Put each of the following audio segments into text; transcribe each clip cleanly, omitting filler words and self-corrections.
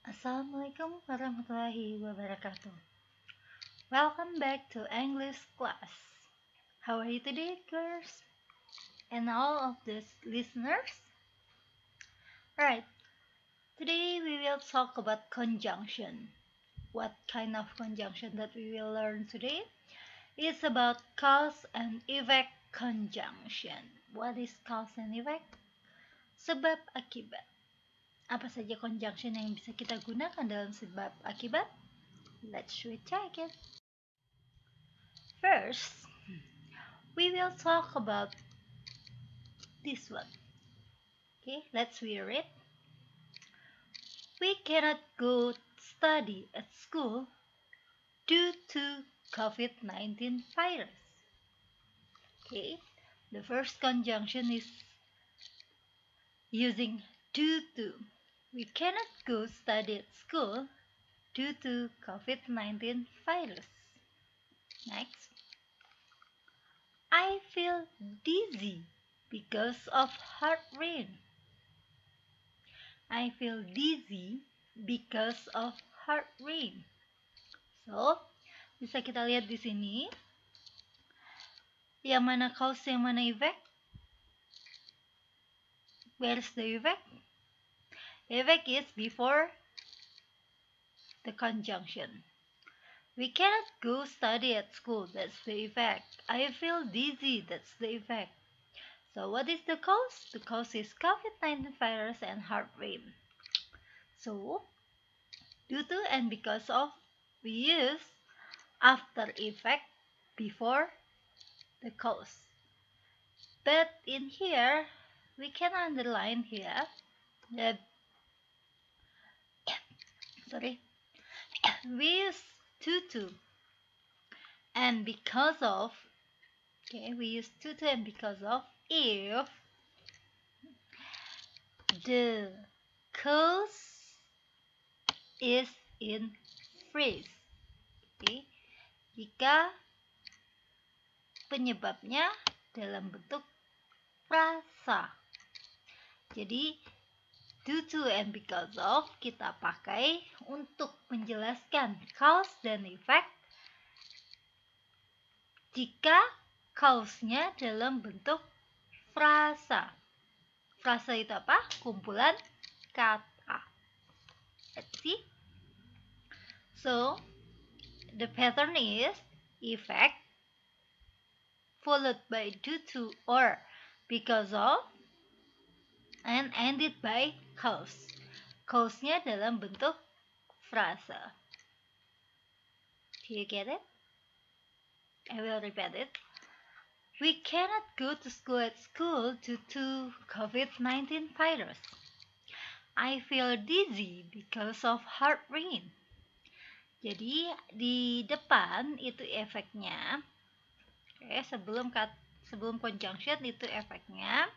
Assalamualaikum warahmatullahi wabarakatuh. Welcome back to English class. How are you today, girls? And all of the listeners? Right, today we will talk about conjunction. What kind of conjunction that we will learn today? It's about cause and effect conjunction. What is cause and effect? Sebab akibat. Apa saja conjunction yang bisa kita gunakan dalam sebab akibat? Let's check it. First, we will talk about this one. Okay, let's hear it. We cannot go study at school due to COVID-19 virus. Okay, the first conjunction is using due to. We cannot go study at school due to COVID-19 virus. Next, I feel dizzy because of hard rain. I feel dizzy because of hard rain. So, bisa kita lihat di sini. Yang mana cause, yang mana effect? Where's the effect? The effect is before the conjunction. We cannot go study at school. That's the effect. I feel dizzy. That's the effect. So what is the cause? The cause is COVID-19 virus and hard rain. So, due to and because of, we use after effect before the cause. But in here, we can underline here that we use to and because of. Okay, we use to and because of if the cause is in phrase. Okay, jika penyebabnya dalam bentuk frasa. Jadi due to and because of kita pakai untuk menjelaskan cause dan effect jika cause-nya dalam bentuk frasa. Frasa itu apa? Kumpulan kata. Let's see. So, the pattern is effect followed by due to or because of and ended by cause. Cause-nya dalam bentuk frasa. Do you get it? I will repeat it. We cannot go to school at school due to COVID-19 virus. I feel dizzy because of hard rain. Jadi di depan itu efeknya. Oke, sebelum conjunction itu efeknya.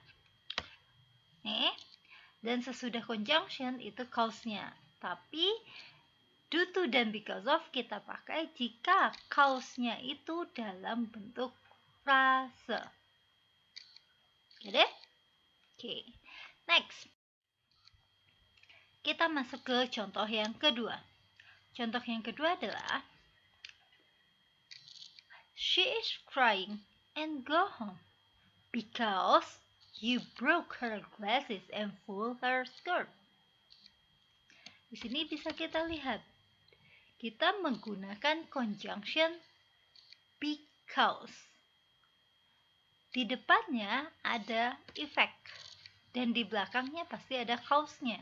Dan sesudah conjunction itu cause-nya. Tapi due to dan because of kita pakai jika cause-nya itu dalam bentuk frase. Get it? Okay. Next. Kita masuk ke contoh yang kedua. Contoh yang kedua adalah she is crying and go home because you broke her glasses and pulled her skirt. Di sini bisa kita lihat kita menggunakan conjunction because. Di depannya ada effect dan di belakangnya pasti ada cause-nya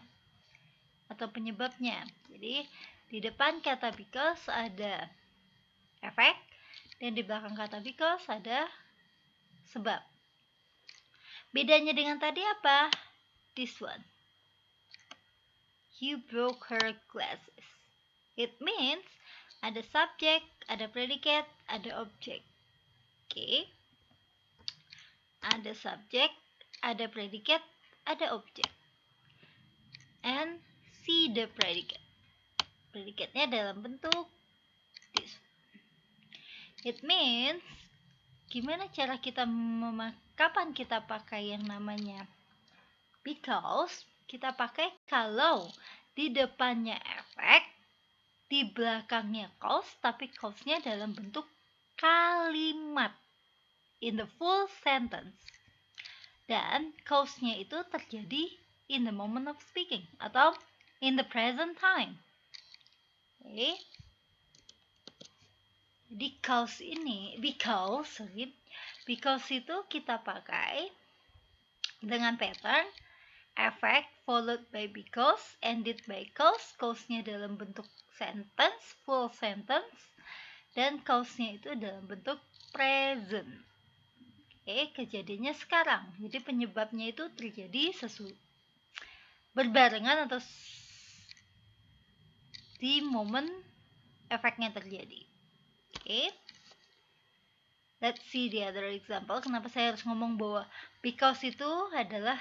atau penyebabnya. Jadi di depan kata because ada effect dan di belakang kata because ada sebab. Bedanya dengan tadi apa? This one. You broke her glasses. It means ada subject, ada predicate, ada object. Okay. Ada subject, ada predicate, ada object. And see the predicate. Predicate-nya dalam bentuk this. It means gimana cara kita kapan kita pakai yang namanya because? Kita pakai kalau di depannya efek, di belakangnya cause, tapi cause-nya dalam bentuk kalimat in the full sentence. Dan cause-nya itu terjadi in the moment of speaking atau in the present time. Oke. Jadi because itu kita pakai dengan pattern effect followed by because, ended by cause-nya dalam bentuk sentence, full sentence, dan cause-nya itu dalam bentuk present. Oke, kejadiannya sekarang. Jadi penyebabnya itu terjadi berbarengan atau di momen efeknya terjadi. Oke. Let's see the other example. Kenapa saya harus ngomong bahwa because itu adalah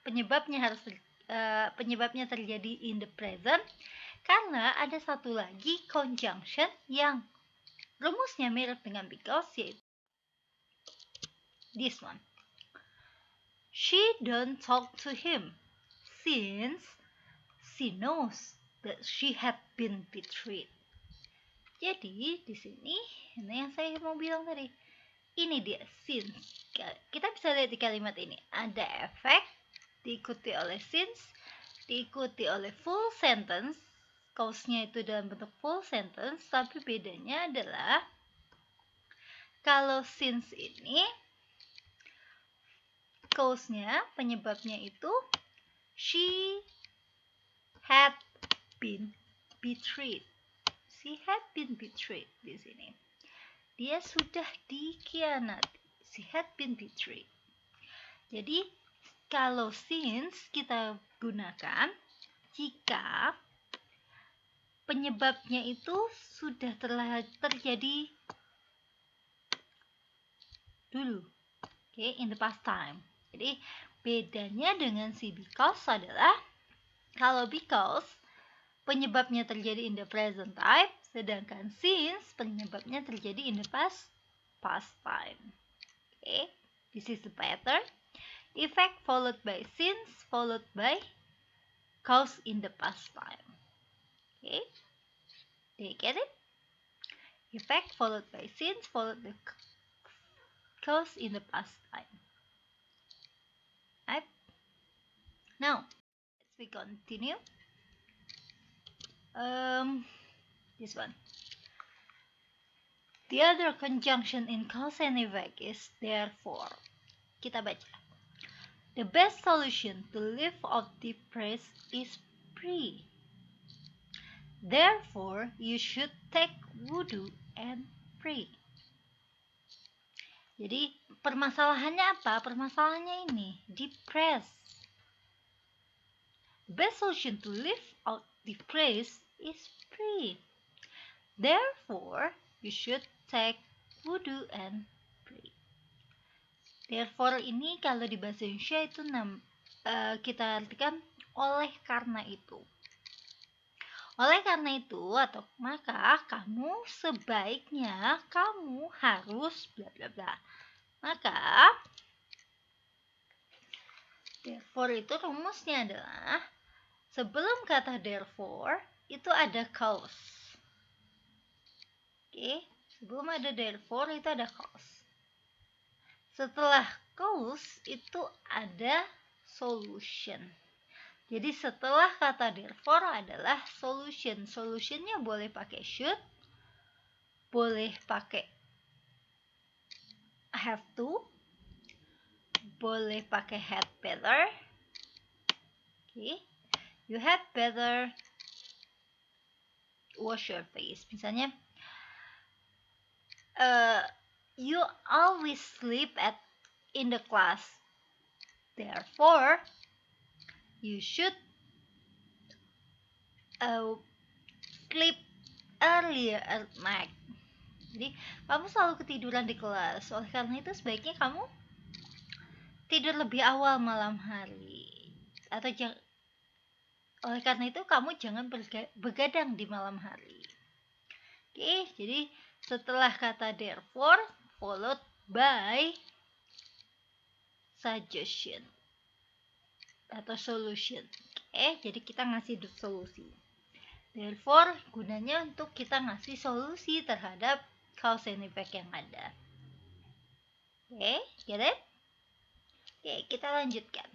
penyebabnya terjadi in the present? Karena ada satu lagi conjunction yang rumusnya mirip dengan because, yaitu this one. She don't talk to him since she knows that she had been betrayed. Jadi di sini ini yang saya mau bilang tadi. Ini dia since. Kita bisa lihat di kalimat ini ada efek diikuti oleh since, diikuti oleh full sentence. Cause-nya itu dalam bentuk full sentence, tapi bedanya adalah kalau since ini cause-nya, penyebabnya itu she had been betrayed. She had been betrayed di sini. Dia sudah dikhianati. She had been betrayed. Jadi kalau since kita gunakan jika penyebabnya itu sudah terjadi dulu. Okay, in the past time. Jadi bedanya dengan si because adalah kalau because penyebabnya terjadi in the present time, sedangkan since penyebabnya terjadi in the past time. Okay, this is the pattern. Effect followed by since followed by cause in the past time. Okay, do you get it? Effect followed by since followed by cause in the past time. Right? Now, let's continue. This one. The other conjunction in cause and effect is therefore. Kita baca. The best solution to live out depressed is pray. Therefore, you should take wudu and pray. Jadi permasalahannya apa? Permasalahannya ini depressed. The best solution to live out depressed is pray. Therefore, you should take wudu and pray. Therefore ini kalau di bahasa Indonesia itu kita artikan oleh karena itu. Oleh karena itu atau maka kamu sebaiknya kamu harus bla bla bla. Maka therefore itu rumusnya adalah sebelum kata therefore itu ada cause. Oke, sebelum ada therefore itu ada cause. Setelah cause itu ada solution. Jadi setelah kata therefore adalah solution. Solutionnya boleh pakai should, boleh pakai have to, boleh pakai had better. Okay. You had better wash your face. Misalnya, you always sleep in the class. Therefore, you should sleep earlier at night. Jadi kamu selalu ketiduran di kelas. Oleh karena itu sebaiknya kamu tidur lebih awal malam hari. Atau oleh karena itu kamu jangan begadang di malam hari. Oke, jadi setelah kata therefore followed by suggestion atau solution. Jadi kita ngasih solusi. Therefore, gunanya untuk kita ngasih solusi terhadap cause and effect yang ada. Get it? Kita lanjutkan.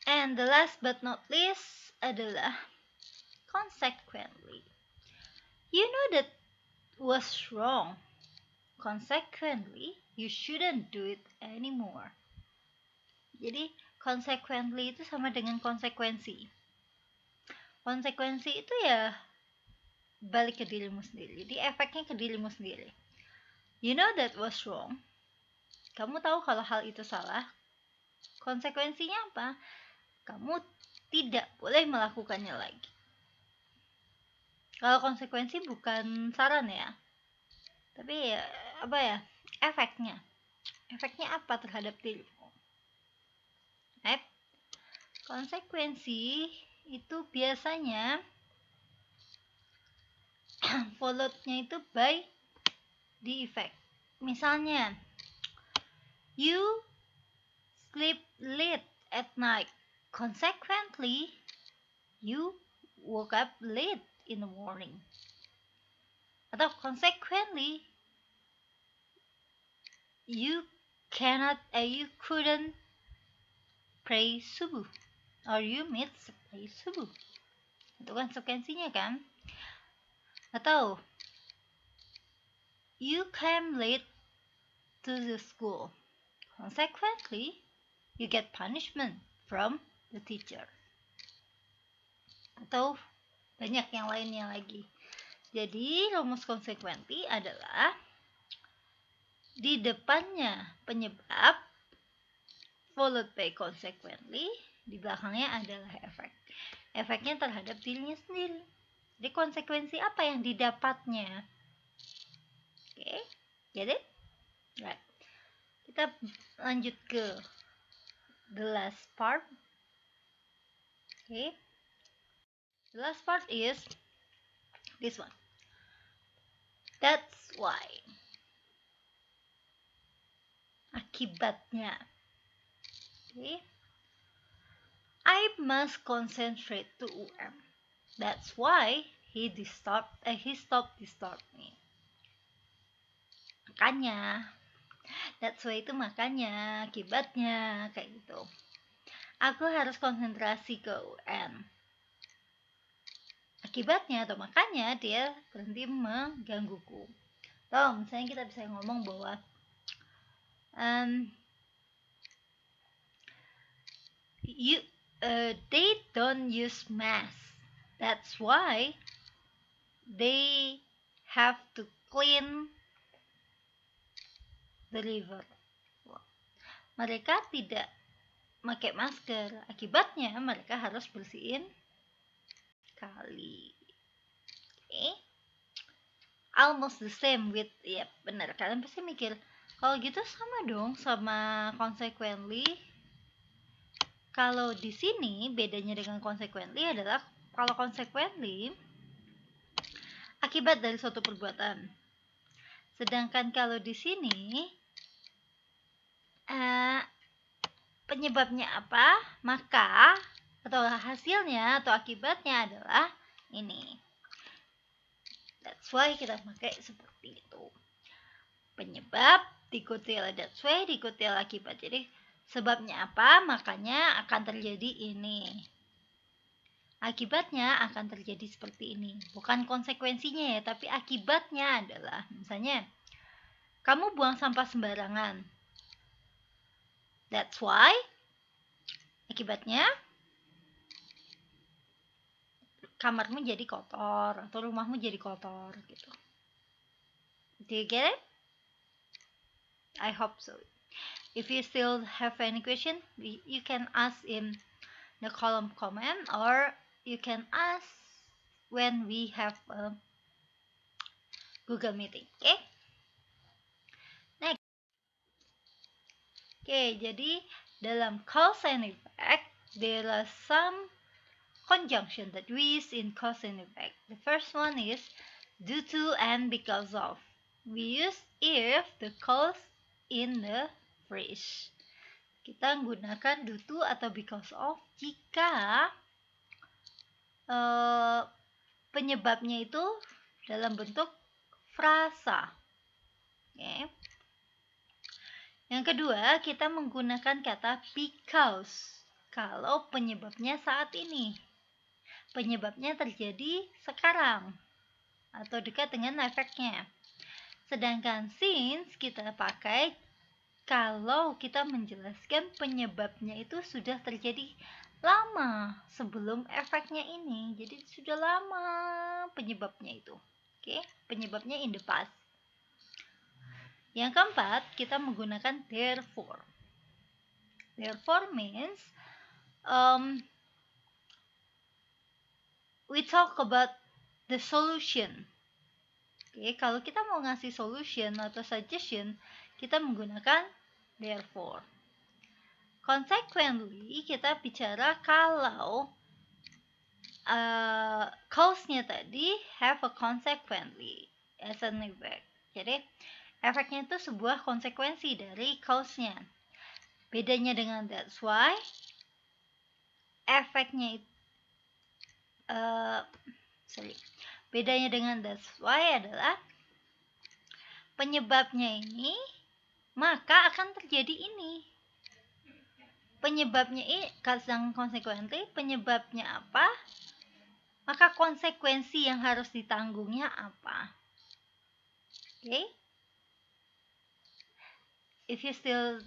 And the last but not least adalah consequently. You know that was wrong. Consequently, you shouldn't do it anymore. Jadi, consequently itu sama dengan konsekuensi. Konsekuensi itu ya balik ke dirimu sendiri. Jadi, efeknya ke dirimu sendiri. You know that was wrong. Kamu tahu kalau hal itu salah. Konsekuensinya apa? Kamu tidak boleh melakukannya lagi. Kalau konsekuensi bukan saran ya. Tapi ya, efeknya. Efeknya apa terhadap dirimu? Konsekuensi itu biasanya followed-nya itu by the effect. Misalnya, you sleep late at night. Consequently, you woke up late in the morning. Atau consequently, you couldn't pray subuh, or you missed pray subuh. Itu konsekuensinya kan? Atau you came late to the school. Consequently, you get punishment from the teacher. Atau banyak yang lainnya lagi. Jadi, rumus consequently adalah di depannya penyebab followed by consequently, di belakangnya adalah efek. Efeknya terhadap dirinya sendiri. Jadi konsekuensi apa yang didapatnya? Get it? Right. Kita lanjut ke the last part. The last part is this one. That's why. Akibatnya. I must concentrate to UM. That's why he stopped disturb me. Makanya, that's why itu makanya, akibatnya, kayak gitu. Aku harus konsentrasi ke UN. Akibatnya atau makanya dia berhenti menggangguku. Atau misalnya kita bisa ngomong bahwa they don't use mask. That's why they have to clean the river. Mereka tidak pakai masker. Akibatnya mereka harus bersihin kali. Almost the same with, ya benar. Kalian pasti mikir, kalau gitu sama dong sama consequently. Kalau di sini bedanya dengan consequently adalah kalau consequently akibat dari suatu perbuatan. Sedangkan kalau di sini penyebabnya apa, maka atau hasilnya atau akibatnya adalah ini. That's why kita pakai seperti itu. Penyebab diikuti oleh that's why diikuti oleh akibat. Jadi sebabnya apa, makanya akan terjadi ini. Akibatnya akan terjadi seperti ini. Bukan konsekuensinya ya, tapi akibatnya adalah misalnya kamu buang sampah sembarangan. That's why akibatnya kamarmu jadi kotor atau rumahmu jadi kotor gitu. Do you get it? I hope so. If you still have any question, you can ask in the column comment, or you can ask when we have a Google meeting. Next. Jadi dalam cause and effect, there are some conjunction that we use in cause and effect. The first one is due to and because of. We use if the cause in the phrase. Kita menggunakan due to atau because of jika penyebabnya itu dalam bentuk frasa. Oke. Yang kedua, kita menggunakan kata because kalau penyebabnya saat ini. Penyebabnya terjadi sekarang atau dekat dengan efeknya. Sedangkan since kita pakai kalau kita menjelaskan penyebabnya itu sudah terjadi lama sebelum efeknya ini. Jadi sudah lama penyebabnya itu. Oke, penyebabnya in the past. Yang keempat, kita menggunakan therefore. Therefore means we talk about the solution. Oke, kalau kita mau ngasih solution atau suggestion, kita menggunakan therefore. Consequently, kita bicara kalau cause-nya tadi have a consequently as an effect. Jadi, efeknya itu sebuah konsekuensi dari cause-nya. Bedanya dengan that's why, efeknya itu bedanya dengan that's why adalah penyebabnya ini maka akan terjadi ini. Penyebabnya ini consequently, penyebabnya apa? Maka konsekuensi yang harus ditanggungnya apa? Okay? If you still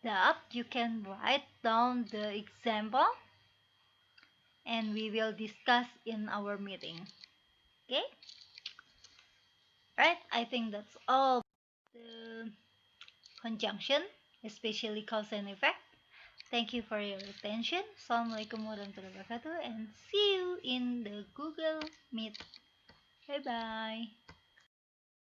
doubt, you can write down the example and we will discuss in our meeting. Okay? Right? I think that's all the conjunction, especially cause and effect. Thank you for your attention. Assalamualaikum warahmatullahi wabarakatuh and see you in the Google Meet. Bye bye.